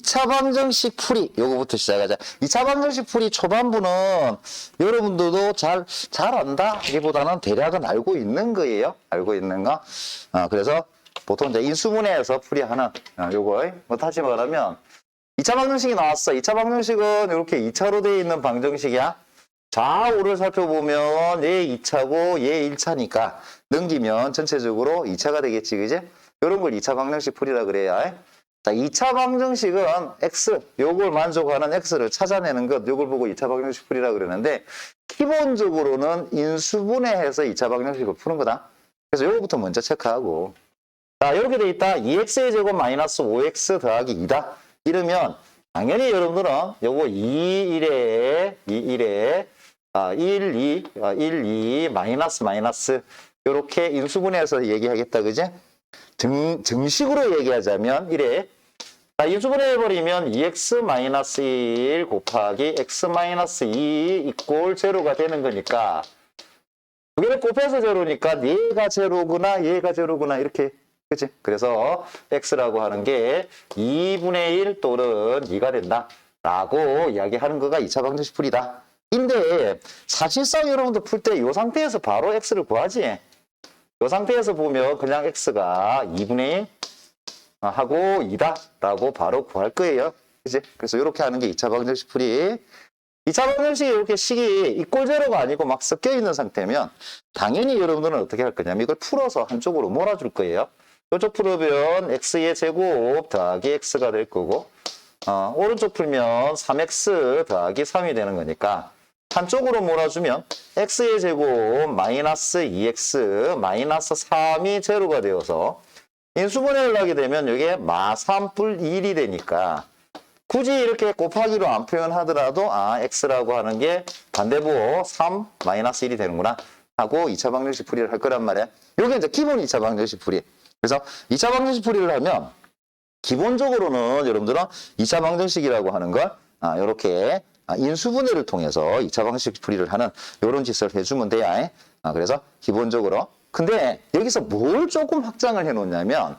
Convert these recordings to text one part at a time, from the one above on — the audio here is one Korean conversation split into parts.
2차 방정식 풀이 요거부터 시작하자. 2차 방정식 풀이 초반부는 여러분들도 잘 안다기보다는 대략은 알고 있는 거예요. 알고 있는 거. 그래서 보통 이제 인수분해에서 풀이하는 요거 뭐 다시 말하면 2차 방정식이 나왔어. 2차 방정식은 이렇게 2차로 되어 있는 방정식이야. 좌우를 살펴보면 얘 2차고 얘 1차니까 넘기면 전체적으로 2차가 되겠지, 그지? 이런 걸 2차 방정식 풀이라 그래요. 자, 2차 방정식은 x, 요걸 만족하는 x를 찾아내는 것, 요걸 보고 2차 방정식 풀이라 그러는데 기본적으로는 인수분해해서 2차 방정식을 푸는 거다. 그래서 요거부터 먼저 체크하고 자, 이렇게 돼 있다. 2x의 제곱 마이너스 5x 더하기 2다. 이러면 당연히 여러분들은 요거 2, 1에 1, 2 마이너스 요렇게 인수분해해서 얘기하겠다. 그지? 정식으로 얘기하자면 이래. 자, 인수분해 해버리면 2x-1 곱하기 x-2 이꼴 제로가 되는 거니까 두 개를 곱해서 제로니까 얘가 제로구나 얘가 제로구나 이렇게. 그치? 그래서 x라고 하는 게 2분의 1 또는 2가 된다 라고 이야기하는 거가 2차 방정식 풀이다. 근데 사실상 여러분들 풀 때 이 상태에서 바로 x를 구하지. 이 상태에서 보면 그냥 x가 2분의 1 하고 2다 라고 바로 구할 거예요. 그치? 그래서 이렇게 하는 게 2차 방정식 풀이. 2차 방정식이 이렇게 식이 이꼴 제로가 아니고 막 섞여 있는 상태면 당연히 여러분들은 어떻게 할 거냐면 이걸 풀어서 한쪽으로 몰아줄 거예요. 이쪽 풀으면 x의 제곱 더하기 x가 될 거고 오른쪽 풀면 3x 더하기 3이 되는 거니까 한쪽으로 몰아주면 x의 제곱 마이너스 2x 마이너스 3이 제로가 되어서 인수분해를 하게 되면 이게 마3뿔 1이 되니까 굳이 이렇게 곱하기로 안 표현하더라도 x라고 하는 게 반대보 3 마이너스 1이 되는구나 하고 2차 방정식 풀이를 할 거란 말이야. 이게 이제 기본 2차 방정식 풀이. 그래서 2차 방정식 풀이를 하면 기본적으로는 여러분들은 2차 방정식이라고 하는 걸 이렇게 인수분해를 통해서 2차 방정식 풀이를 하는 이런 짓을 해주면 돼요. 그래서 기본적으로. 근데 여기서 뭘 조금 확장을 해놓냐면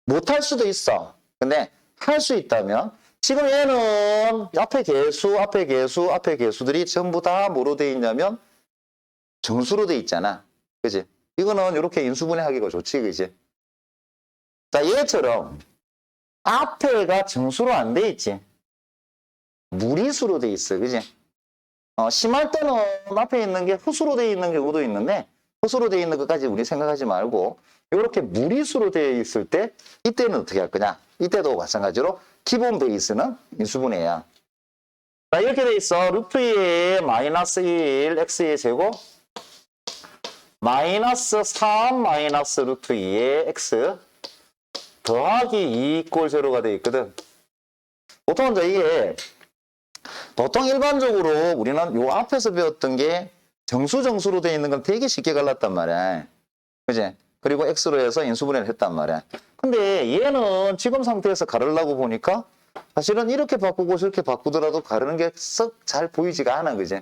못할 수도 있어. 근데 할 수 있다면 지금 얘는 앞에 개수들이 전부 다 뭐로 돼 있냐면 정수로 돼 있잖아. 그지? 이거는 이렇게 인수분해하기가 좋지, 그지? 자, 얘처럼 앞에가 정수로 안 돼 있지. 무리수로 돼 있어, 그지? 심할 때는 앞에 있는 게 헛수로 돼 있는 경우도 있는데 헛수로 돼 있는 것까지 우리 생각하지 말고 이렇게 무리수로 되어 있을 때 이때는 어떻게 할 거냐? 이때도 마찬가지로 기본 베이스는 인수분해야. 자, 이렇게 돼 있어. 루트 2의 마이너스 1 x의 제곱 마이너스 3 마이너스 루트 2의 x 더하기 2 꼴 제로가 돼 있거든. 보통 이제 이게 보통 일반적으로 우리는 요 앞에서 배웠던 게 정수로 돼 있는 건 되게 쉽게 갈랐단 말이야. 그지? 그리고 x로 해서 인수분해를 했단 말이야. 근데 얘는 지금 상태에서 가르려고 보니까 사실은 이렇게 바꾸고 저렇게 바꾸더라도 가르는 게 썩 잘 보이지가 않아. 그지?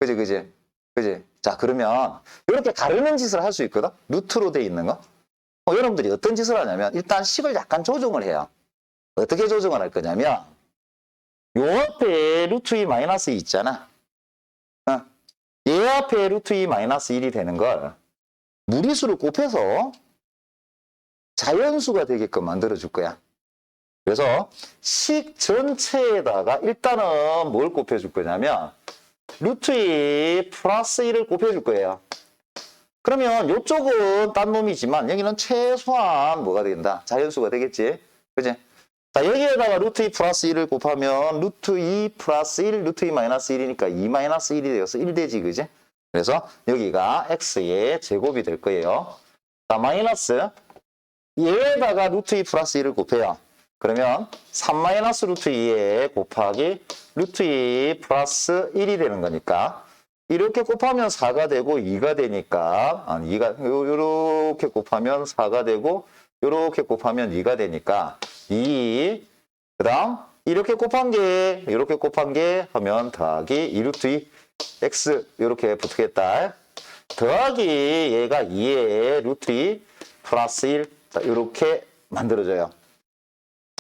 그지? 자, 그러면 이렇게 가르는 짓을 할 수 있거든? 루트로 돼 있는 거. 여러분들이 어떤 짓을 하냐면 일단 식을 약간 조정을 해요. 어떻게 조정을 할 거냐면 요 앞에 루트 2 마이너스 2 있잖아. 얘 앞에 루트 2 마이너스 1이 되는 걸 무리수를 곱해서 자연수가 되게끔 만들어줄 거야. 그래서 식 전체에다가 일단은 뭘 곱해줄 거냐면 루트 2 플러스 1을 곱해줄 거예요. 그러면 이쪽은 딴 놈이지만 여기는 최소한 뭐가 된다? 자연수가 되겠지. 그지? 자, 여기에다가 루트 2 플러스 1을 곱하면 루트 2 플러스 1, 루트 2 마이너스 1이니까 2 마이너스 1이 되어서 1 되지. 그지? 그래서 여기가 x의 제곱이 될 거예요. 자, 마이너스 얘에다가 루트 2 플러스 1을 곱해요. 그러면 3 마이너스 루트 2에 곱하기 루트 2 플러스 1이 되는 거니까 이렇게 곱하면 4가 되고 2가 되니까 이렇게 곱하면 4가 되고 이렇게 곱하면 2가 되니까 2 그다음 이렇게 곱한 게 하면 더하기 2 루트 2 x 이렇게 붙겠다. 더하기 얘가 2의 루트 2 플러스 1 자, 이렇게 만들어져요.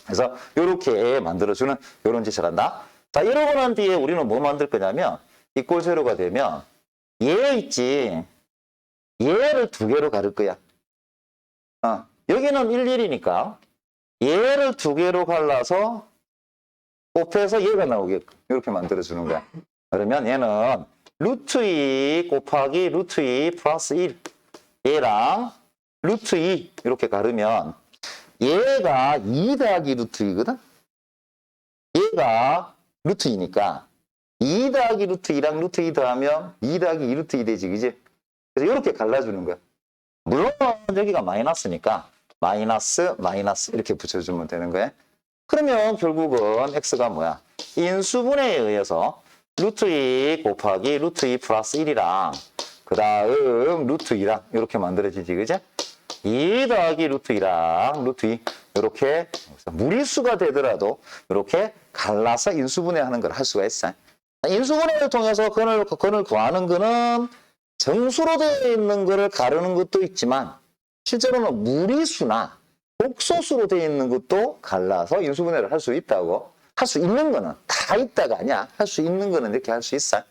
그래서 이렇게 만들어주는 이런 짓을 한다. 자, 이러고 난 뒤에 우리는 뭐 만들 거냐면 이꼴 제로가 되면 얘 있지. 얘를 두 개로 가를 거야. 여기는 1, 1이니까 얘를 두 개로 갈라서 곱해서 얘가 나오게끔 이렇게 만들어주는 거야. 그러면 얘는 루트 2 곱하기 루트 2 플러스 1 얘랑 루트 2 이렇게 가르면 얘가 2 더하기 루트 2거든? 얘가 루트 2니까 2 더하기 루트 2랑 루트 2 더하면 2 더하기 2 루트 2 되지, 그지? 그래서 이렇게 갈라주는 거야. 물론 여기가 마이너스니까 마이너스 마이너스 이렇게 붙여주면 되는 거야. 그러면 결국은 x가 뭐야? 인수분해에 의해서 루트 2 곱하기 루트 2 플러스 1이랑 그 다음 루트 2랑 이렇게 만들어지지, 그지? 2 더하기 루트 2랑 루트 2 이렇게 무리수가 되더라도 이렇게 갈라서 인수분해하는 걸 할 수가 있어. 인수분해를 통해서 근을 구하는 거는 정수로 되어 있는 거를 가르는 것도 있지만 실제로는 무리수나 복소수로 되어 있는 것도 갈라서 인수분해를 할 수 있다고. 할 수 있는 거는 다 있다가 아니야. 할 수 있는 거는 이렇게 할 수 있어.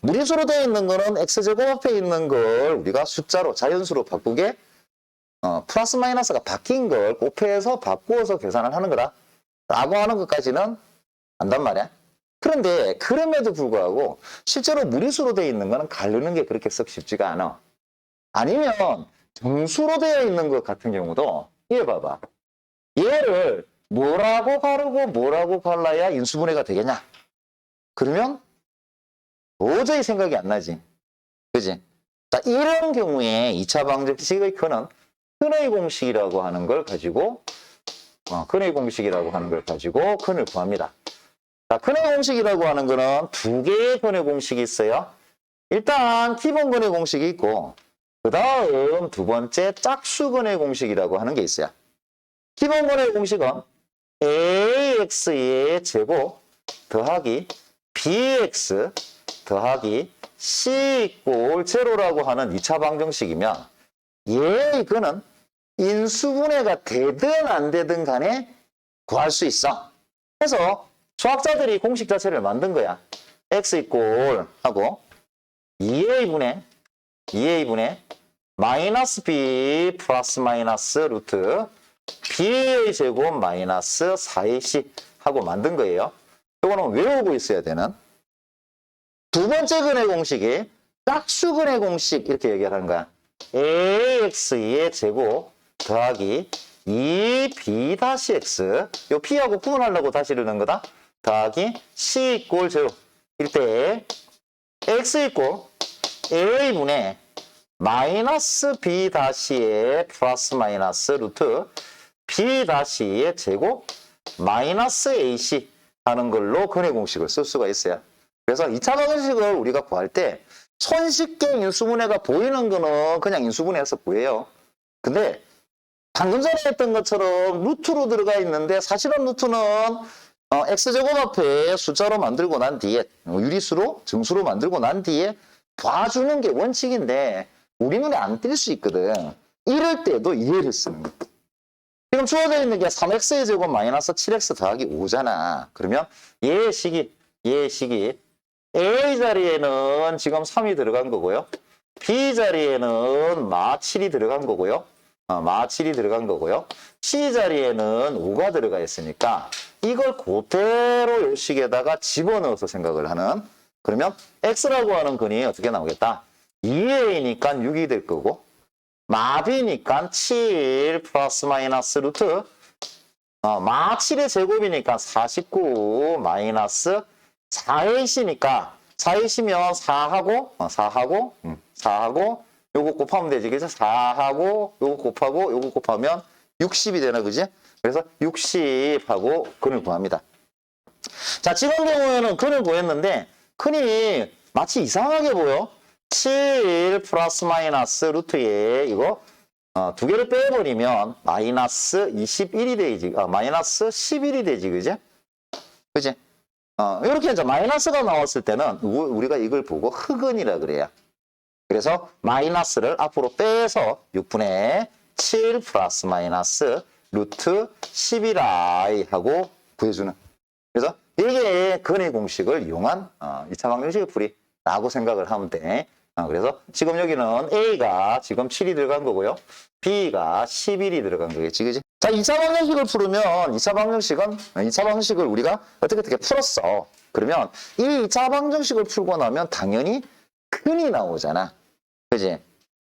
무리수로 되어 있는 거는 x제곱 앞에 있는 걸 우리가 숫자로 자연수로 바꾸게 플러스 마이너스가 바뀐 걸 곱해서 바꾸어서 계산을 하는 거다 라고 하는 것까지는 안단 말이야. 그런데 그럼에도 불구하고 실제로 무리수로 되어 있는 거는 가르는 게 그렇게 썩 쉽지가 않아. 아니면 정수로 되어 있는 것 같은 경우도 얘 봐봐. 얘를 뭐라고 가르고 뭐라고 갈라야 인수분해가 되겠냐? 그러면 도저히 생각이 안 나지. 그지? 자, 이런 경우에 2차 방정식의 근은 근의 공식이라고 하는 걸 가지고 근의 공식이라고 하는 걸 가지고 근을 구합니다. 자, 근의 공식이라고 하는 거는 두 개의 근의 공식이 있어요. 일단 기본 근의 공식이 있고 그 다음 두 번째 짝수근의 공식이라고 하는 게 있어요. 기본 근의 공식은 ax의 제곱 더하기 bx 더하기 c 이꼴 제로라고 하는 2차 방정식이면 얘의 근은 인수분해가 되든 안 되든 간에 구할 수 있어. 그래서 수학자들이 공식 자체를 만든 거야. x 이꼴 하고 2a분의 마이너스 b 플러스 마이너스 루트 b의 제곱 마이너스 4ac 하고 만든 거예요. 이거는 외우고 있어야 되는. 두 번째 근의 공식이 짝수근의 공식 이렇게 얘기하는 거야. ax의 제곱 더하기 2b-x 요 p하고 구분하려고 다시 이러는 거다. 더하기 c 이꼴 제로 일 때 x 이꼴 a분의 마이너스 b-의 플러스 마이너스 루트 b-의 제곱 마이너스 ac 하는 걸로 근의 공식을 쓸 수가 있어요. 그래서 2차 방정식을 우리가 구할 때 손쉽게 인수분해가 보이는 거는 그냥 인수분해해서 구해요. 근데 방금 전에 했던 것처럼 루트로 들어가 있는데 사실은 루트는 x제곱 앞에 숫자로 만들고 난 뒤에 유리수로 정수로 만들고 난 뒤에 봐주는 게 원칙인데 우리 눈에 안 띌 수 있거든. 이럴 때도 이해를 쓰는 거야. 지금 주어져 있는 게 3x의 제곱 마이너스 7x 더하기 5잖아. 그러면 얘의 식이 A 자리에는 지금 3이 들어간 거고요. B 자리에는 마 7이 들어간 거고요. C 자리에는 5가 들어가 있으니까 이걸 그대로 요 식에다가 집어넣어서 생각을 하는. 그러면 x라고 하는 근이 어떻게 나오겠다? 2a니까 6이 될 거고 마b니까 7 플러스 마이너스 루트 마 7의 제곱이니까 49 마이너스 4ac니까 4ac면 4하고 요거 곱하면 되지, 그죠? 4하고 요거 곱하고 요거 곱하면 60이 되나, 그지? 그래서 60하고 근을 구합니다. 자, 지금 경우에는 근을 구했는데 근이 마치 이상하게 보여. 7 플러스 마이너스 루트에 이거 두 개를 빼버리면 마이너스 21이 되지, 마이너스 11이 되지, 그지? 그지? 이렇게 이제 마이너스가 나왔을 때는 우리가 이걸 보고 흑은이라 그래요. 그래서 마이너스를 앞으로 빼서 6분의 7 플러스 마이너스 루트 11i 하고 구해주는. 그래서 이게 근의 공식을 이용한 2차 방정식의 풀이라고 생각을 하면 돼. 그래서 지금 여기는 A가 지금 7이 들어간 거고요. B가 11이 들어간 거겠지, 그지? 자, 2차 방정식을 풀으면 2차 방정식을 우리가 어떻게 풀었어. 그러면 이 2차 방정식을 풀고 나면 당연히 근이 나오잖아. 그지?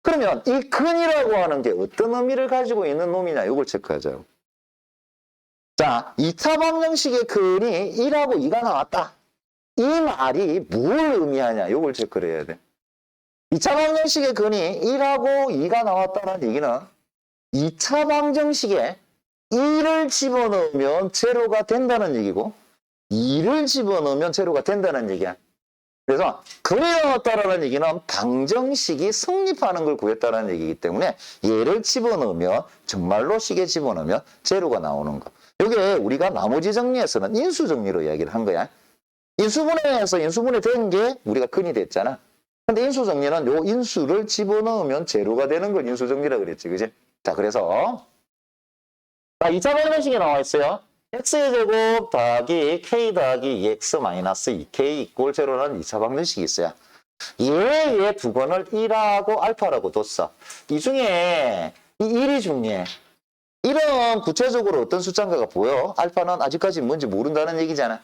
그러면 이 근이라고 하는 게 어떤 의미를 가지고 있는 놈이냐, 이걸 체크하자고. 자, 2차 방정식의 근이 1하고 2가 나왔다. 이 말이 뭘 의미하냐, 이걸 체크를 해야 돼. 2차 방정식의 근이 1하고 2가 나왔다는 얘기는 2차 방정식에 1을 집어넣으면 제로가 된다는 얘기고 2를 집어넣으면 제로가 된다는 얘기야. 그래서 근이 나왔다라는 얘기는 방정식이 성립하는 걸 구했다는 얘기이기 때문에 얘를 집어넣으면 정말로 식에 집어넣으면 제로가 나오는 거. 이게 우리가 나머지 정리에서는 인수 정리로 이야기를 한 거야. 인수분해에서 인수분해 된 게 우리가 근이 됐잖아. 근데 인수 정리는 요 인수를 집어넣으면 제로가 되는 걸 인수 정리라 그랬지, 그지? 자, 그래서 자, 2차 방정식이 나와 있어요. x의 제곱 더하기 k 더하기 2x 마이너스 2k 이꼴 제로라는 2차 방정식이 있어요. 얘 두 번을 1하고 알파라고 뒀어. 이 중에 이 1이 중요해. 1은 구체적으로 어떤 숫자인가가 보여. 알파는 아직까지 뭔지 모른다는 얘기잖아.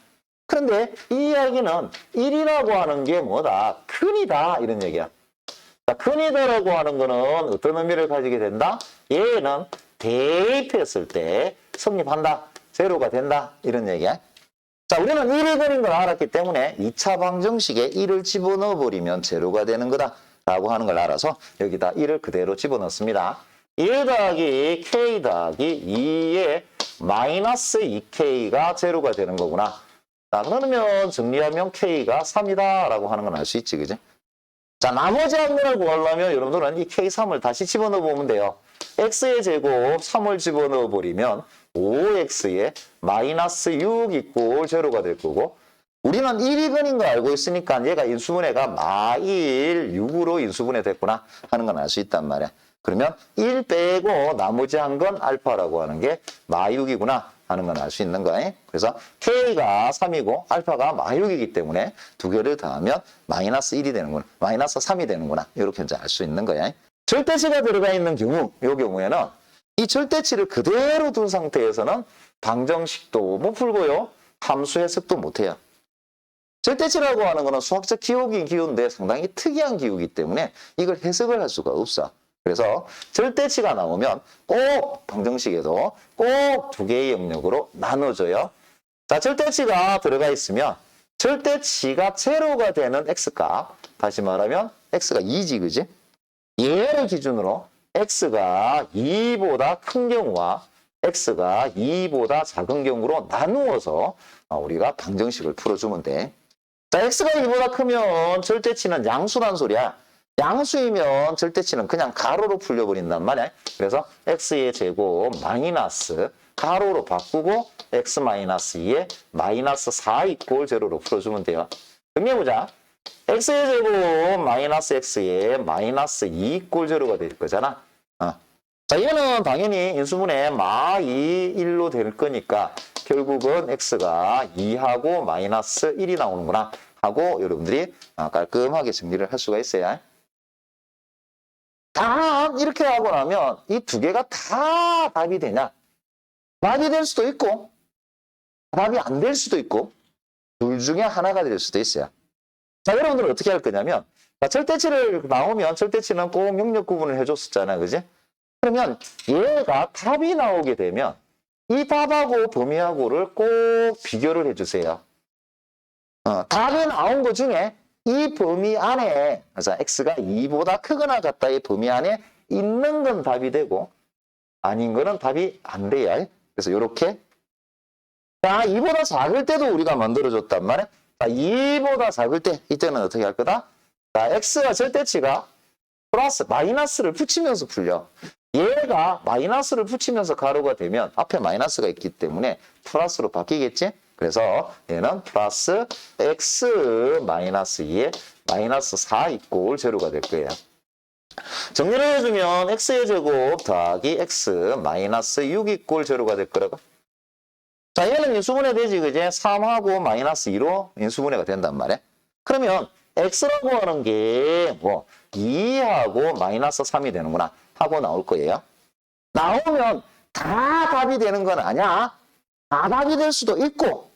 그런데 이 이야기는 1이라고 하는 게 뭐다? 근이다, 이런 얘기야. 자, 근이다라고 하는 거는 어떤 의미를 가지게 된다? 얘는 대입했을 때 성립한다. 제로가 된다. 이런 얘기야. 자, 우리는 1이 근인 걸 알았기 때문에 2차 방정식에 1을 집어넣어버리면 제로가 되는 거다. 라고 하는 걸 알아서 여기다 1을 그대로 집어넣습니다. 1 더하기 k 더하기 2에 마이너스 2k가 제로가 되는 거구나. 자, 그러면 정리하면 k가 3이다. 라고 하는 건 알 수 있지, 그지? 자, 나머지 항문을 구하려면 여러분들은 이 k3을 다시 집어넣어 보면 돼요. x의 제곱 3을 집어넣어 버리면 5x에 마이너스 6 이꼴 제로가 될 거고 우리는 1이 근인 거 알고 있으니까 얘가 인수분해가 마1, 6으로 인수분해 됐구나 하는 건 알 수 있단 말이야. 그러면 1 빼고 나머지 한 건 알파라고 하는 게 마6이구나 하는 건 알 수 있는 거야. 그래서 k가 3이고 알파가 마6이기 때문에 두 개를 더하면 마이너스 1이 되는구나. 마이너스 3이 되는구나. 이렇게 이제 알 수 있는 거야. 절대치가 들어가 있는 경우, 이 경우에는 이 절대치를 그대로 둔 상태에서는 방정식도 못 풀고요. 함수 해석도 못 해요. 절대치라고 하는 거는 수학적 기호긴 기호인데 상당히 특이한 기호이기 때문에 이걸 해석을 할 수가 없어. 그래서 절대치가 나오면 꼭 방정식에도 꼭 두 개의 영역으로 나눠줘요. 자, 절대치가 들어가 있으면 절대치가 제로가 되는 x값, 다시 말하면 x가 2지, 그지? 얘를 기준으로 x가 2보다 큰 경우와 x가 2보다 작은 경우로 나누어서 우리가 방정식을 풀어주면 돼. 자, x가 2보다 크면 절대치는 양수란 소리야. 양수이면 절대치는 그냥 가로로 풀려버린단 말이야. 그래서 x의 제곱 마이너스 가로로 바꾸고 x 마이너스 2에 마이너스 4 이꼴 제로로 풀어주면 돼요. 정리해보자. x의 제곱 마이너스 x에 마이너스 2 이꼴 제로가 될 거잖아. 자, 얘는 당연히 인수분해 마2 1로 될 거니까 결국은 x가 2하고 마이너스 1이 나오는구나 하고 여러분들이 깔끔하게 정리를 할 수가 있어요. 단 이렇게 하고 나면 이 두 개가 다 답이 되냐? 답이 될 수도 있고 답이 안 될 수도 있고 둘 중에 하나가 될 수도 있어요. 자, 여러분들은 어떻게 할 거냐면 절대치를 나오면 절대치는 꼭 영역 구분을 해줬었잖아, 그지? 그러면 얘가 답이 나오게 되면 이 답하고 범위하고를 꼭 비교를 해주세요. 답이 나온 것 중에 이 범위 안에, 그래서 x가 2보다 크거나 같다의 범위 안에 있는 건 답이 되고 아닌 거는 답이 안 돼요. 그래서 이렇게 자, 2보다 작을 때도 우리가 만들어줬단 말이야. 자, 2보다 작을 때 이때는 어떻게 할 거다? 자, x가 절대치가 플러스 마이너스를 붙이면서 풀려. 얘가 마이너스를 붙이면서 가로가 되면 앞에 마이너스가 있기 때문에 플러스로 바뀌겠지? 그래서 얘는 플러스 x 마이너스 2에 마이너스 4 이꼴 제로가 될 거예요. 정리를 해주면 x의 제곱 더하기 x 마이너스 6이 꼴 제로가 될 거라고. 자, 얘는 인수분해 되지, 그지? 3하고 마이너스 2로 인수분해가 된단 말이야. 그러면 x라고 하는 게 뭐 2하고 마이너스 3이 되는구나 하고 나올 거예요. 나오면 다 답이 되는 건 아니야. 다 답이 될 수도 있고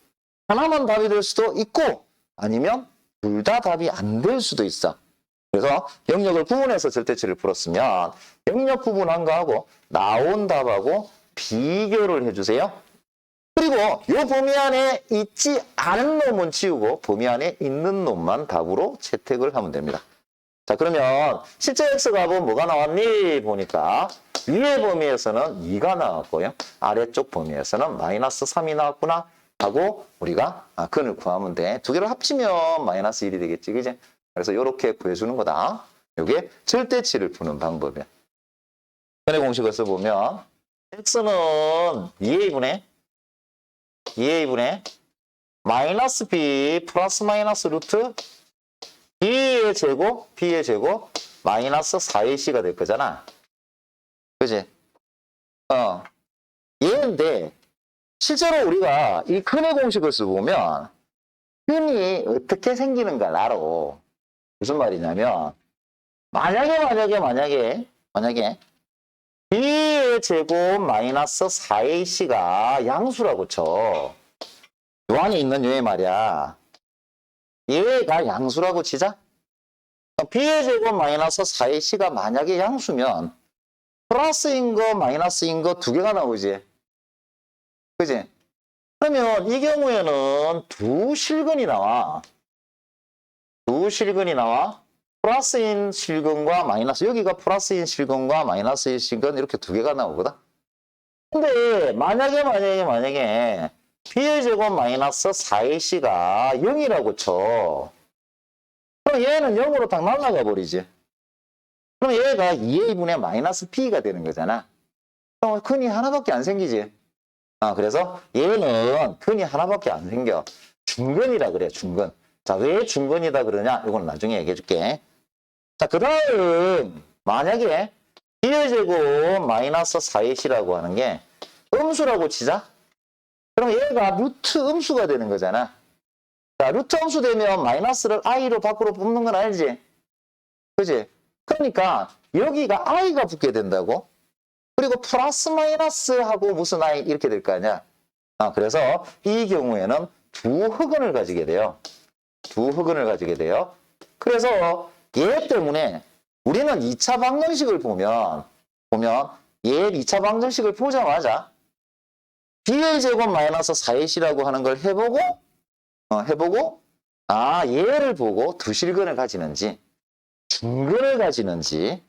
하나만 답이 될 수도 있고 아니면 둘 다 답이 안 될 수도 있어. 그래서 영역을 구분해서 절대치를 풀었으면 영역 구분한 거하고 나온 답하고 비교를 해주세요. 그리고 이 범위 안에 있지 않은 놈은 지우고 범위 안에 있는 놈만 답으로 채택을 하면 됩니다. 자, 그러면 실제 x값은 뭐가 나왔니? 보니까 위의 범위에서는 2가 나왔고요. 아래쪽 범위에서는 마이너스 3이 나왔구나 하고 우리가 근을 구하면 돼. 두 개를 합치면 마이너스 1이 되겠지, 그지? 그래서 이렇게 구해주는 거다. 이게 절대치를 푸는 방법이야. 근의 공식을 써보면 x는 2a분의 마이너스 b 플러스 마이너스 루트 b의 제곱 마이너스 4ac가 될 거잖아. 그지? 얘인데 실제로 우리가 이 근의 공식을 써보면 근이 어떻게 생기는가 알아. 무슨 말이냐면 만약에 b의 제곱 마이너스 4ac가 양수라고 쳐. 요 안에 있는 요의 말이야. 얘가 양수라고 치자. b의 제곱 마이너스 4ac가 만약에 양수면 플러스인 거 마이너스인 거 두 개가 나오지. 그지? 그러면 이 경우에는 두 실근이 나와. 플러스인 실근과 마이너스, 여기가 플러스인 실근과 마이너스인 실근 이렇게 두 개가 나오거든. 근데 만약에 b의 제곱 마이너스 4ac가 0이라고 쳐. 그럼 얘는 0으로 딱 날아가 버리지. 그럼 얘가 2a분의 마이너스 b가 되는 거잖아. 그럼 근이 하나밖에 안 생기지. 그래서 얘는 근이 하나밖에 안 생겨. 중근이라 그래, 중근. 자, 왜 중근이다 그러냐? 이건 나중에 얘기해 줄게. 자, 그 다음, 만약에 b의 제곱 마이너스 4ac라고 하는 게 음수라고 치자? 그럼 얘가 루트 음수가 되는 거잖아. 자, 루트 음수 되면 마이너스를 i로 밖으로 뽑는 건 알지? 그지? 그러니까 여기가 i가 붙게 된다고? 그리고 플러스 마이너스 하고 무슨 i 이렇게 될 거 아니야? 그래서 이 경우에는 두 흑은을 가지게 돼요. 그래서 얘 때문에 우리는 2차 방정식을 보면 얘 2차 방정식을 보자마자 b의 제곱 마이너스 4ac라고 하는 걸 해보고 얘를 보고 두 실근을 가지는지 중근을 가지는지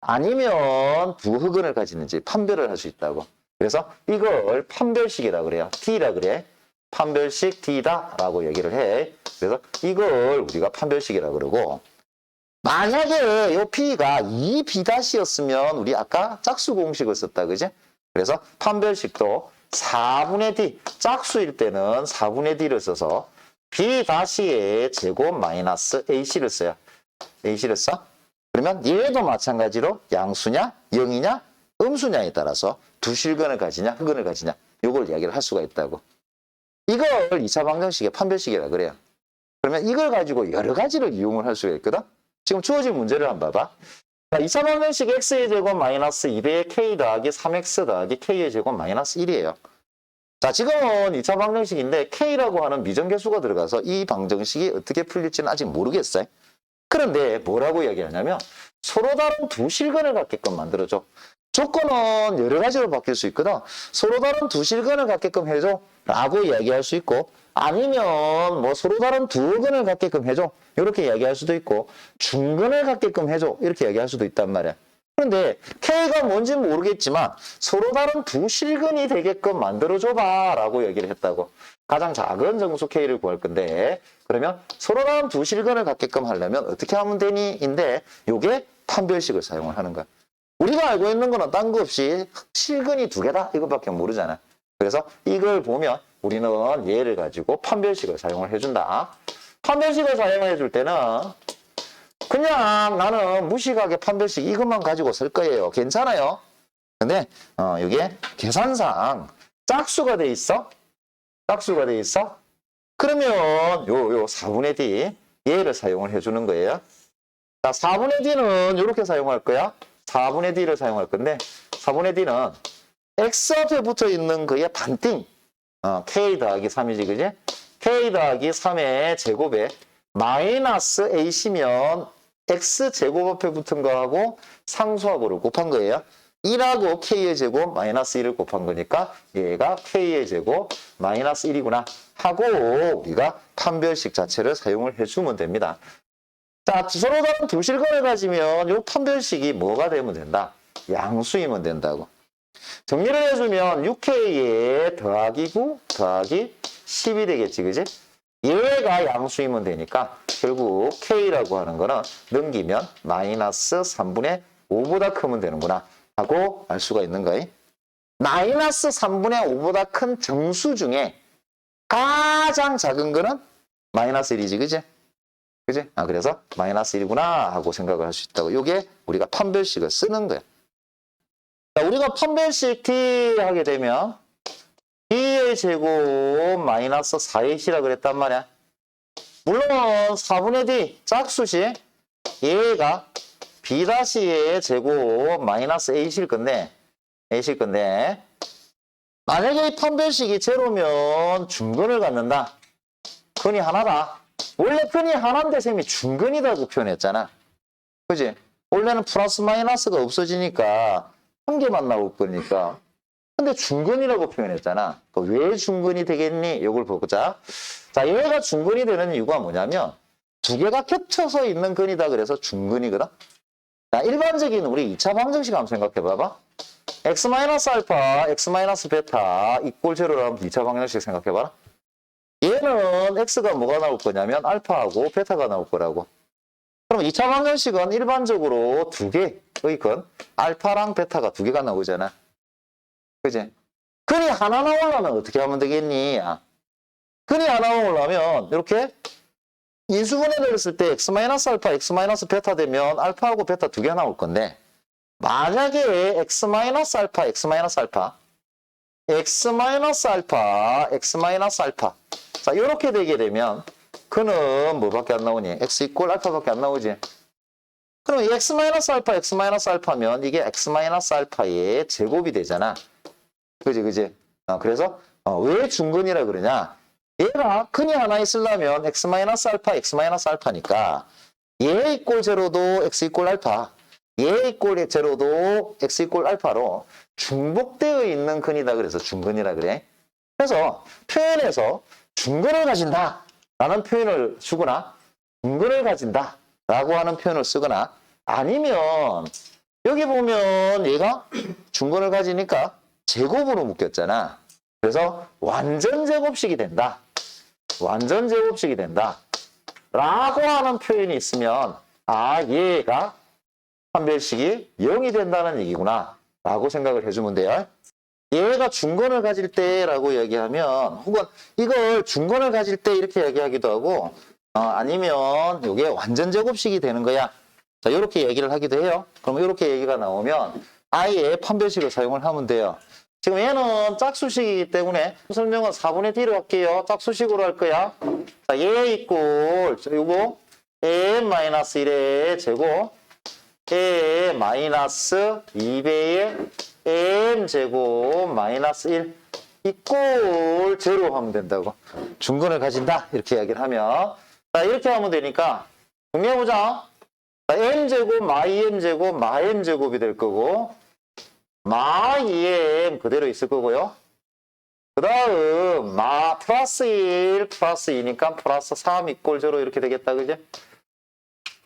아니면 부흑은을 가지는지 판별을 할 수 있다고. 그래서 이걸 판별식이라 그래요. T라 그래. 판별식 T다라고 얘기를 해. 그래서 이걸 우리가 판별식이라 그러고, 만약에 이 P가 2B'였으면 우리 아까 짝수 공식을 썼다, 그지? 그래서 판별식도 4분의 D, 짝수일 때는 4분의 D를 써서 B'의 제곱 마이너스 AC를 써요. AC를 써? 그러면 얘도 마찬가지로 양수냐, 0이냐, 음수냐에 따라서 두 실근을 가지냐, 흑은을 가지냐, 요걸 이야기를 할 수가 있다고. 이걸 2차 방정식의 판별식이라 그래요. 그러면 이걸 가지고 여러 가지를 이용을 할 수가 있거든. 지금 주어진 문제를 한번 봐봐. 2차 방정식 x의 제곱 마이너스 2배의 k 더하기 3x 더하기 k의 제곱 마이너스 1이에요. 자, 지금은 2차 방정식인데 k라고 하는 미정계수가 들어가서 이 방정식이 어떻게 풀릴지는 아직 모르겠어요. 그런데 뭐라고 이야기하냐면 서로 다른 두 실근을 갖게끔 만들어줘. 조건은 여러 가지로 바뀔 수 있거든. 서로 다른 두 실근을 갖게끔 해줘 라고 이야기할 수 있고, 아니면 뭐 서로 다른 두 흑은을 갖게끔 해줘 이렇게 이야기할 수도 있고, 중근을 갖게끔 해줘 이렇게 이야기할 수도 있단 말이야. 그런데 K가 뭔지 모르겠지만 서로 다른 두 실근이 되게끔 만들어줘봐 라고 얘기를 했다고. 가장 작은 정수 K를 구할 건데, 그러면 서로 다른 두 실근을 갖게끔 하려면 어떻게 하면 되니? 인데 요게 판별식을 사용을 하는 거야. 우리가 알고 있는 거는 딴 거 없이 실근이 두 개다 이것밖에 모르잖아. 그래서 이걸 보면 우리는 얘를 가지고 판별식을 사용을 해준다. 판별식을 사용을 해줄 때는 그냥 나는 무식하게 판별식 이것만 가지고 쓸 거예요. 괜찮아요? 근데 이게 계산상 짝수가 돼 있어? 짝수가 돼 있어? 그러면 요 4분의 D 얘를 사용을 해주는 거예요. 자, 4분의 D는 이렇게 사용할 거야. 4분의 D를 사용할 건데 4분의 D는 X 앞에 붙어 있는 그의 반띵. K 더하기 3이지, 그지? K 더하기 3의 제곱에 마이너스 A시면 X 제곱 앞에 붙은 거하고 상수하고를 곱한 거예요. 1하고 K의 제곱 마이너스 1을 곱한 거니까 얘가 K의 제곱 마이너스 1이구나 하고 우리가 판별식 자체를 사용을 해주면 됩니다. 자, 서로 다른 두 실근을 가지면 이 판별식이 뭐가 되면 된다? 양수이면 된다고. 정리를 해주면 6K에 더하기 9 더하기 10이 되겠지, 그지? 얘가 양수이면 되니까 결국 K라고 하는 거는 넘기면 마이너스 3분의 5보다 크면 되는구나 하고 알 수가 있는 거예요. 마이너스 3분의 5보다 큰 정수 중에 가장 작은 거는 마이너스 1이지, 그지? 그지? 그래서 마이너스 1이구나 하고 생각을 할 수 있다고. 이게 우리가 판별식을 쓰는 거야. 자, 우리가 판별식 D 하게 되면 D의 제곱 마이너스 4A시라 그랬단 말이야. 물론 4분의 D 짝수식 얘가 B-의 제곱 마이너스 A실 건데 만약에 이 판별식이 제로면 중근을 갖는다. 근이 하나다. 원래 근이 하나인데 쌤이 중근이라고 표현했잖아. 그지? 원래는 플러스 마이너스가 없어지니까 한 개만 나올 거니까. 근데 중근이라고 표현했잖아. 왜 중근이 되겠니? 이걸 보자. 자, 얘가 중근이 되는 이유가 뭐냐면 두 개가 겹쳐서 있는 근이다 그래서 중근이거든. 자, 일반적인 우리 2차 방정식 한번 생각해 봐봐. x-알파, x-베타 이꼴 제로라면 2차 방정식 생각해 봐라. 얘는 x가 뭐가 나올 거냐면 알파하고 베타가 나올 거라고. 그럼 2차 방정식은 일반적으로 두 개의 근, 알파랑 베타가 두 개가 나오잖아. 그지? 근이 하나 나오려면 어떻게 하면 되겠니? 근이 하나 나오려면 이렇게 인수분해를 했을 때 x-알파, x-베타 되면 알파하고 베타 두 개가 나올 건데 만약에 x-알파, x-알파 자, 이렇게 되게 되면 그는 뭐밖에 안 나오니? x 이꼴 알파밖에 안 나오지. 그럼 이 x-알파, x-알파면 이게 x-알파의 제곱이 되잖아. 그지? 그래서 왜 중근이라 그러냐? 얘가 근이 하나 있으려면 x-알파, x-알파니까 얘 이꼴 제로도 x 이꼴 알파, 얘 이꼴 제로도 x 이꼴 알파로 중복되어 있는 근이다 그래서 중근이라 그래. 그래서 표현에서 중근을 가진다 라는 표현을 쓰거나 중근을 가진다 라고 하는 표현을 쓰거나 아니면 여기 보면 얘가 중근을 가지니까 제곱으로 묶였잖아. 그래서 완전 제곱식이 된다. 완전 제곱식이 된다. 라고 하는 표현이 있으면 얘가 판별식이 0이 된다는 얘기구나 라고 생각을 해주면 돼요. 얘가 중근을 가질 때라고 얘기하면 혹은 이걸 중근을 가질 때 이렇게 얘기하기도 하고 아니면 이게 완전 제곱식이 되는 거야. 자, 이렇게 얘기를 하기도 해요. 그럼 이렇게 얘기가 나오면 아예 판별식을 사용을 하면 돼요. 지금 얘는 짝수식이기 때문에 설명은 4분의 D로 할게요. 짝수식으로 할 거야. 자, 얘 이꼴 요거 m-1의 제곱 a-2배의 m제곱 마이너스 1 이꼴 제로 하면 된다고. 중근을 가진다 이렇게 이야기를 하면 자, 이렇게 하면 되니까 정리해보자. m제곱 마이m제곱 마m제곱이 될 거고 마 2m 그대로 있을 거고요. 그 다음 마 플러스 1 플러스 2니까 플러스 3 이꼴 제로 이렇게 되겠다. 그지?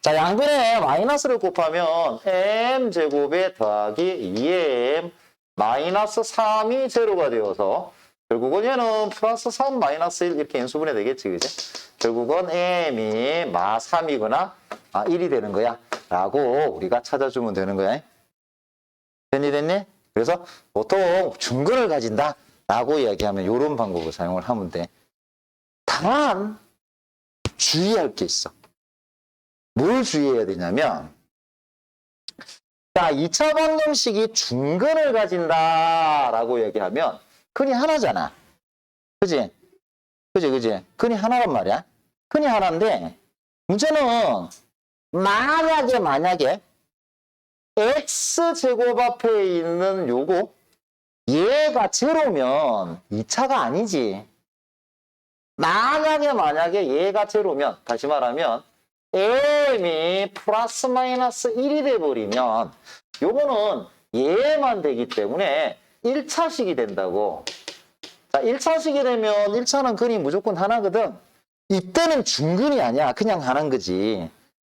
자, 양변에 마이너스를 곱하면 m제곱에 더하기 2m 마이너스 3이 제로가 되어서 결국은 얘는 플러스 3 마이너스 1 이렇게 인수분해 되겠지. 그지? 결국은 m이 마 3이거나 1이 되는 거야 라고 우리가 찾아주면 되는 거야. 됐니? 그래서 보통 중근을 가진다 라고 이야기하면 이런 방법을 사용을 하면 돼. 다만 주의할 게 있어. 뭘 주의해야 되냐면, 자, 2차 방정식이 중근을 가진다라고 얘기하면 근이 하나잖아. 그지? 그지? 근이 하나란 말이야. 근이 하나인데 문제는 만약에 x제곱 앞에 있는 요거 얘가 제로면 2차가 아니지. 만약에 얘가 제로면, 다시 말하면 m이 플러스 마이너스 1이 돼버리면 요거는 얘만 되기 때문에 1차식이 된다고. 자, 1차식이 되면 1차는 근이 무조건 하나거든. 이때는 중근이 아니야. 그냥 하나인 거지.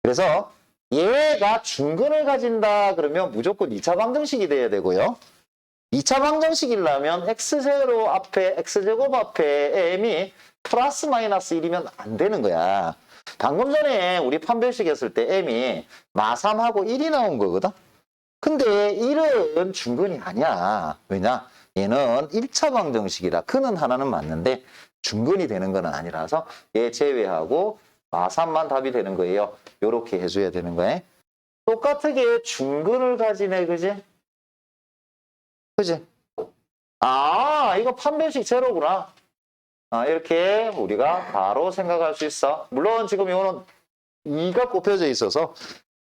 그래서 얘가 중근을 가진다 그러면 무조건 2차 방정식이 돼야 되고요. 2차 방정식이려면 x제곱 앞에 m이 플러스 마이너스 1이면 안 되는 거야. 방금 전에 우리 판별식 했을 때 m이 마3하고 1이 나온 거거든. 근데 1은 중근이 아니야. 왜냐? 얘는 1차 방정식이라 근은 하나는 맞는데 중근이 되는 건 아니라서 얘 제외하고 마3만 답이 되는 거예요. 요렇게 해줘야 되는 거예요. 똑같게 중근을 가지네, 그지? 그지? 아, 이거 판별식 제로구나. 아, 이렇게 우리가 바로 생각할 수 있어. 물론 지금 이거는 2가 꼽혀져 있어서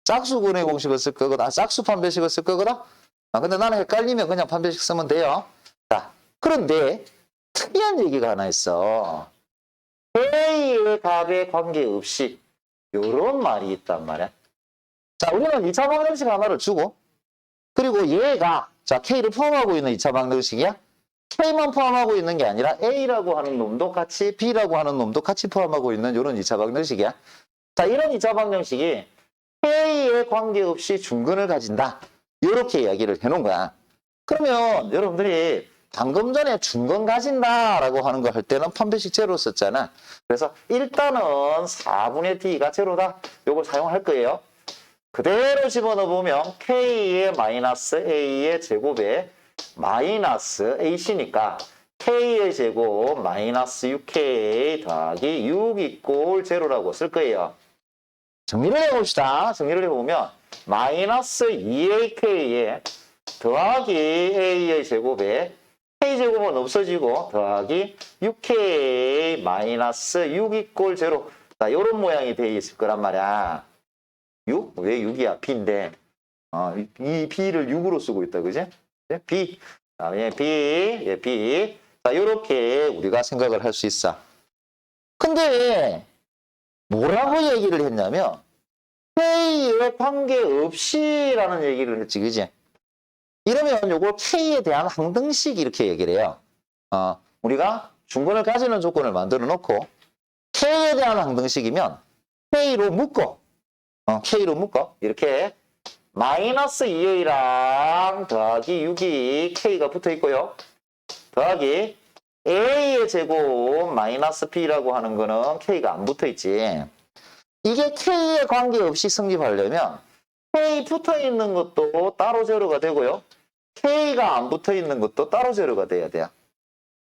짝수근의 공식을 쓸 거거든. 짝수 판별식을 쓸 거거든. 아, 근데 나는 헷갈리면 그냥 판별식 쓰면 돼요. 자, 그런데 특이한 얘기가 하나 있어. K의 값에 관계없이 이런 말이 있단 말이야. 자, 우리는 2차 방정식 하나를 주고 그리고 얘가 자 K를 포함하고 있는 2차 방정식이야. K만 포함하고 있는 게 아니라 A라고 하는 놈도 같이 B라고 하는 놈도 같이 포함하고 있는 이런 2차 방정식이야. 자, 이런 2차 방정식이 K에 관계없이 중근을 가진다. 이렇게 이야기를 해놓은 거야. 그러면 여러분들이 방금 전에 중근 가진다라고 하는 거 할 때는 판별식 제로 썼잖아. 그래서 일단은 4분의 D가 제로다. 요걸 사용할 거예요. 그대로 집어넣어 보면 K의 마이너스 A의 제곱에 마이너스 AC니까 K의 제곱 마이너스 6K 더하기 6 이꼴 제로라고 쓸 거예요. 정리를 해봅시다. 정리를 해보면 마이너스 2AK에 더하기 A의 제곱에 K제곱은 없어지고 더하기 6K 마이너스 6 이꼴 제로. 자, 이런 모양이 되어 있을 거란 말이야. 6? 왜 6이야? B인데. 이 B를 6으로 쓰고 있다. 그지? B. 다음에 B. 예, B. 자, 요렇게 우리가 생각을 할 수 있어. 근데 뭐라고 얘기를 했냐면 K에 관계없이라는 얘기를 했지. 그지? 이러면 요걸 K에 대한 항등식 이렇게 얘기를 해요. 우리가 중근을 가지는 조건을 만들어 놓고 K에 대한 항등식이면 K로 묶어. K로 묶어. 이렇게 마이너스 2A랑 더하기 6이 K가 붙어 있고요. 더하기 A의 제곱 마이너스 B라고 하는 거는 K가 안 붙어 있지. 이게 K에 관계없이 성립하려면 K 붙어 있는 것도 따로 제로가 되고요. K가 안 붙어 있는 것도 따로 제로가 돼야 돼요.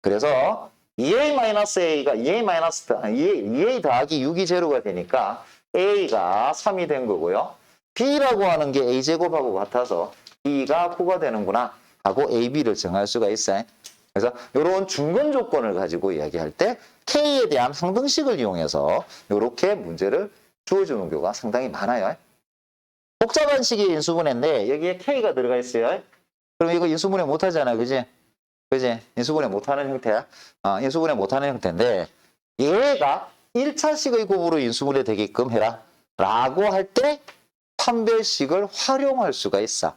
그래서 2A-A가 2A 더하기 6이 제로가 되니까 A가 3이 된 거고요. B라고 하는 게 A제곱하고 같아서 B가 9가 되는구나 하고 A, B를 정할 수가 있어요. 그래서 이런 중근 조건을 가지고 이야기할 때 K에 대한 항등식을 이용해서 이렇게 문제를 주어주는 경우가 상당히 많아요. 복잡한 식이 인수분해인데 여기에 K가 들어가 있어요. 그럼 이거 인수분해 못하잖아. 그지? 그지? 인수분해 못하는 형태야. 인수분해 못하는 형태인데 얘가 1차식의 곱으로 인수분해 되게끔 해라. 라고 할 때 판별식을 활용할 수가 있어.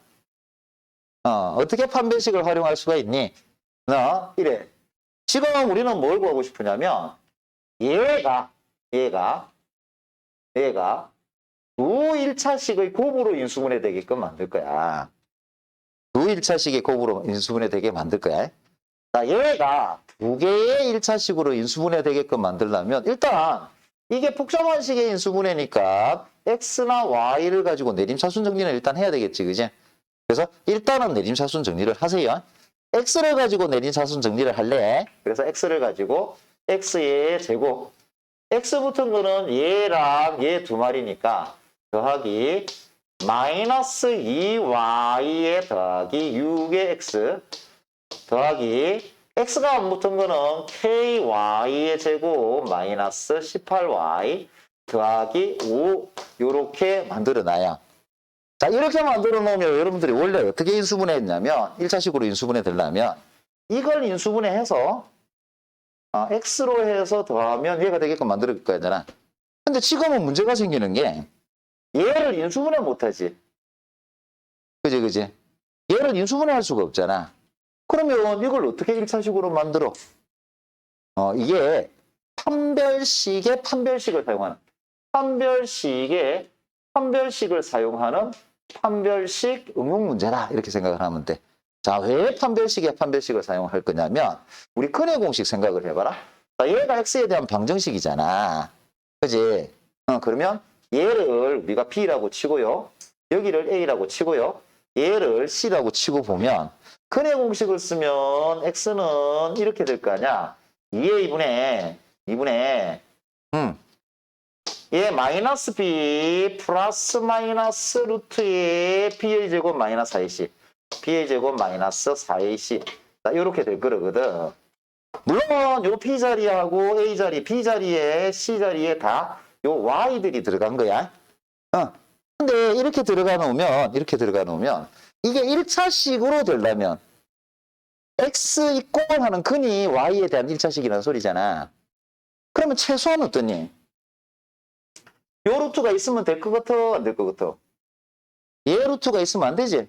어떻게 판별식을 활용할 수가 있니? 이래. 지금 우리는 뭘 구하고 싶으냐면 얘가 두 1차식의 곱으로 인수분해 되게끔 만들 거야. 두 1차식의 곱으로 인수분해 되게 만들 거야. 자, 얘가 두 개의 1차식으로 인수분해 되게끔 만들려면 일단 이게 복잡한 식의 인수분해니까 x나 y를 가지고 내림차순 정리는 일단 해야 되겠지, 그지? 그래서 일단은 내림차순 정리를 하세요. x를 가지고 내림차순 정리를 할래. 그래서 x를 가지고 x의 제곱. x 붙은 거는 얘랑 얘 두 마리니까 더하기 마이너스 2y에 더하기 6의 x 더하기 x가 안 붙은 거는 ky의 제곱 마이너스 18y 더하기 5 요렇게 만들어놔요. 자, 이렇게 만들어 놓으면 여러분들이 원래 어떻게 인수분해했냐면 1차식으로 인수분해 되려면 이걸 인수분해해서 x로 해서 더하면 얘가 되게끔 만들어줄 거야 되잖아. 근데 지금은 문제가 생기는 게 얘를 인수분해 못하지. 그지? 얘를 인수분해 할 수가 없잖아. 그러면 이걸 어떻게 1차식으로 만들어? 이게 판별식의 판별식을 사용하는 판별식을 사용하는 판별식 응용 문제다. 이렇게 생각을 하면 돼. 자, 왜 판별식의 판별식을 사용할 거냐면 우리 근해 공식 생각을 해봐라. 자, 얘가 x에 대한 방정식이잖아. 그지? 그러면 얘를 우리가 b라고 치고요. 여기를 a라고 치고요. 얘를 c라고 치고 보면 근해 공식을 쓰면 x는 이렇게 될 거 아니야. 2a 2분의 얘 마이너스 b 플러스 마이너스 루트의 b의 제곱 마이너스 4ac b의 제곱 마이너스 4ac 자, 이렇게 될 거거든. 물론 요 p 자리하고 a 자리, b 자리에 c 자리에 다 요 y들이 들어간 거야. 근데 이렇게 들어가 놓으면 이게 1차식으로 되려면 x 이꼴 하는 근이 y에 대한 1차식이라는 소리잖아. 그러면 최소한 어떠니? 요 루트가 있으면 될 것 같아? 안 될 것 같아? 얘 루트가 있으면 안 되지?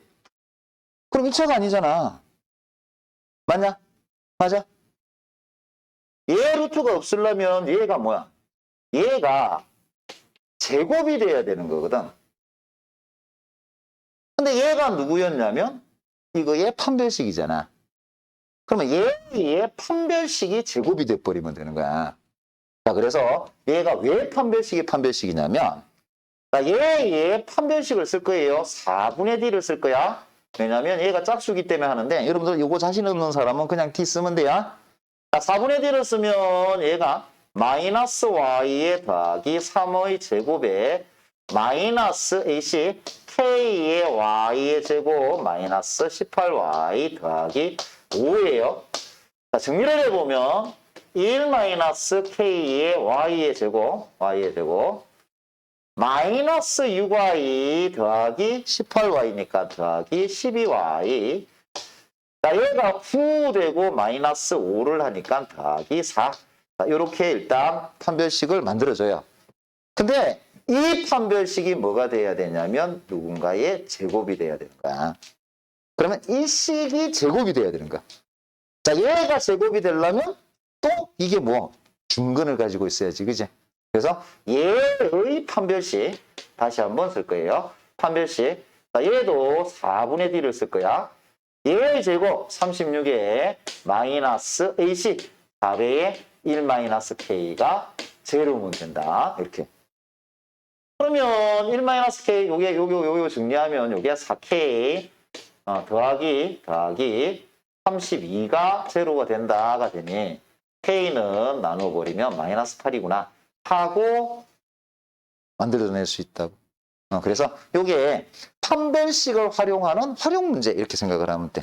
그럼 1차가 아니잖아. 맞냐? 맞아? 얘 루트가 없으려면 얘가 뭐야? 얘가 제곱이 돼야 되는 거거든. 근데 얘가 누구였냐면 이거 얘 판별식이잖아. 그러면 얘의 판별식이 제곱이 돼버리면 되는 거야. 자, 그래서 얘가 왜 판별식이냐면 자, 얘의 판별식을 쓸 거예요. 4분의 d를 쓸 거야. 왜냐면 얘가 짝수기 때문에 하는데 여러분들 이거 자신 없는 사람은 그냥 d 쓰면 돼요. 자, 4분의 d를 쓰면 얘가 마이너스 y에 더하기 3의 제곱에 마이너스 ac k의 y의 제곱 마이너스 18y 더하기 5예요. 자, 정리를 해보면 1 마이너스 k의 y의 제곱 마이너스 6y 더하기 18y니까 더하기 12y 자, 얘가 9 되고 마이너스 5를 하니까 더하기 4 자, 이렇게 일단 판별식을 만들어줘요. 근데 이 판별식이 뭐가 돼야 되냐면 누군가의 제곱이 돼야 되는 거야. 그러면 이 식이 제곱이 돼야 되는 거야. 자, 얘가 제곱이 되려면 또 이게 뭐 중근을 가지고 있어야지, 그지? 그래서 얘의 판별식 다시 한번 쓸 거예요. 판별식. 자, 얘도 4분의 d를 쓸 거야. 얘의 제곱 36에 마이너스 ac 4배의 1 마이너스 k가 제로면 된다. 이렇게. 그러면 1 마이너스 k 요게 정리하면 요게 4k 더하기 32가 제로가 된다가 되니 k는 나눠버리면 마이너스 8이구나 하고 만들어낼 수 있다고. 그래서 요게 판별식을 활용하는 활용 문제 이렇게 생각을 하면 돼.